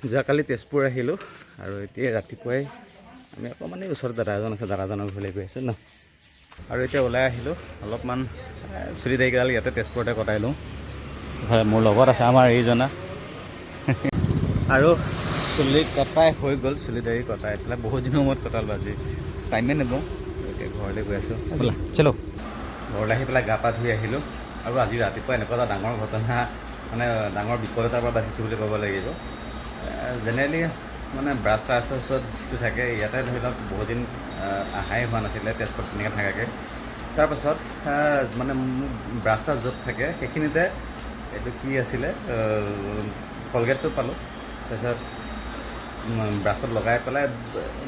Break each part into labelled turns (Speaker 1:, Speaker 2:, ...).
Speaker 1: যোৱাকালি তেজপুৰ আহিলোঁ আৰু এতিয়া ৰাতিপুৱাই আমি অকণমান এই ওচৰত দাদা এজন আছে, দাদাজনৰ ঘৰলৈ গৈ আছোঁ ন। আৰু এতিয়া ওলাই আহিলোঁ অলপমান চুলি দাড়িকেইডাল ইয়াতে তেজপুৰতে কটাই লওঁ। হয়, মোৰ লগত আছে আমাৰ এইজনা। আৰু চুলি কটাই হৈ গ'ল, চুলি দাড়ি কটাই পেলাই বহুত দিনৰ মূৰত কটালোঁ। আজি টাইমে নাপাওঁ, এতিয়া ঘৰলৈ গৈ আছোঁ। ব'লা চলো। ঘৰলৈ আহি পেলাই গা পা ধুই আহিলোঁ। আৰু আজি ৰাতিপুৱা এনেকুৱা এটা ডাঙৰ ঘটনা, মানে ডাঙৰ বিপদ এটাৰ পৰা বাচিছোঁ বুলি ক'ব লাগিব। জেনেৰেলি মানে ব্ৰাছ চাৰ্ছৰ ওচৰত যিটো থাকে, ইয়াতে ধৰি লওক বহুত দিন অহাই হোৱা নাছিলে তেজপুৰত তেনেকৈ থাকাকৈ। তাৰপাছত মানে ব্ৰাছ চাৰ্ছ য'ত থাকে সেইখিনিতে এইটো কি আছিলে, কলগেটটো পালোঁ। তাৰপিছত ব্ৰাছত লগাই পেলাই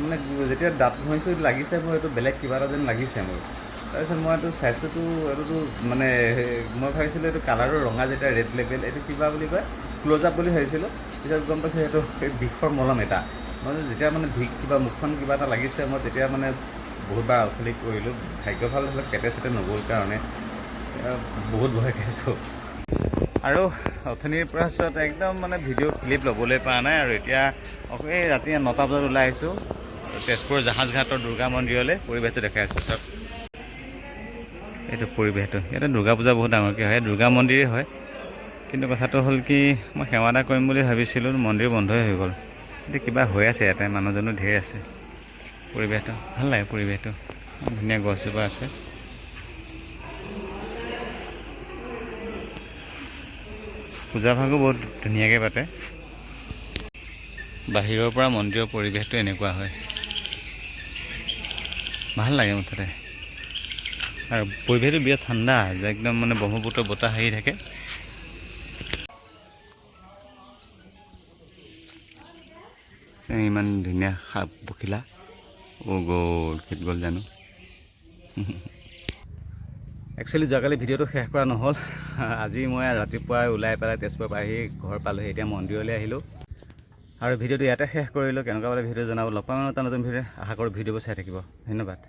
Speaker 1: মানে যেতিয়া দাঁত ঘঁহিছোঁ লাগিছে মোৰ এইটো বেলেগ কিবা এটা যেন লাগিছে মোৰ। তাৰপিছত মই এইটো চাইছোঁতো, এইটোতো মানে মই ভাবিছিলোঁ এইটো কালাৰো ৰঙা, যেতিয়া ৰেড লেবেল এইটো কিবা বুলি কয় ক্ল'জ আপ বুলি ভাবিছিলোঁ। পিছত গম পাইছোঁ সেইটো বিষৰ মলম এটা। মই যেতিয়া মানে কিবা মুখখন কিবা এটা লাগিছে, মই তেতিয়া মানে বহুতবাৰ আউখালি কৰিলোঁ। ভাগ্য ভাল ধৰি লওক পেটে চেটে নগ'ল কাৰণে বহুত ভয় খাইছোঁ। আৰু অথনিৰ পৰা একদম মানে ভিডিঅ' ক্লিপ ল'বলৈ পৰা নাই। আৰু এতিয়া এই ৰাতি 9টা বজাত ওলাই আহিছোঁ তেজপুৰ জাহাজঘাটৰ দুৰ্গা মন্দিৰলৈ। পৰিৱেশটো দেখাই আছোঁ চাওক, এইটো পৰিৱেশটো। ইয়াতে দুৰ্গা পূজা বহুত ডাঙৰকৈ হয়, দুৰ্গা মন্দিৰেই হয়। কিন্তু কথাটো হ'ল কি, মই সেৱা এটা কৰিম বুলি ভাবিছিলোঁ, মন্দিৰ বন্ধই হৈ গ'ল। এতিয়া কিবা হৈ আছে ইয়াতে, মানুহজনো ধেৰ আছে। পৰিৱেশটো ভাল লাগে, পৰিৱেশটো ধুনীয়া, গছজোপা আছে। পূজাভাগো বহুত ধুনীয়াকৈ পাতে। বাহিৰৰ পৰা মন্দিৰৰ পৰিৱেশটো এনেকুৱা হয়, ভাল লাগে মুঠতে। আৰু পৰিৱেশটো বিৰাট ঠাণ্ডা, যে একদম মানে ব্ৰহ্মপুত্ৰ বতাহ আহি থাকে। ইমান ধুনীয়া সাপ পখিলা। গ'ল কেত গ'ল জানো। একচুৱেলি যোৱাকালি ভিডিঅ'টো শেষ কৰা নহ'ল। আজি মই ৰাতিপুৱাই ওলাই পেলাই তেজপুৰৰ পৰা আহি ঘৰ পালোঁহি। এতিয়া মন্দিৰলৈ আহিলোঁ আৰু ভিডিঅ'টো ইয়াতে শেষ কৰিলোঁ। কেনেকুৱা পালে ভিডিঅ' জনাব। লগ পাম এটা নতুন ভিডিঅ'। আশা কৰোঁ ভিডিঅ'বোৰ চাই থাকিব। ধন্যবাদ।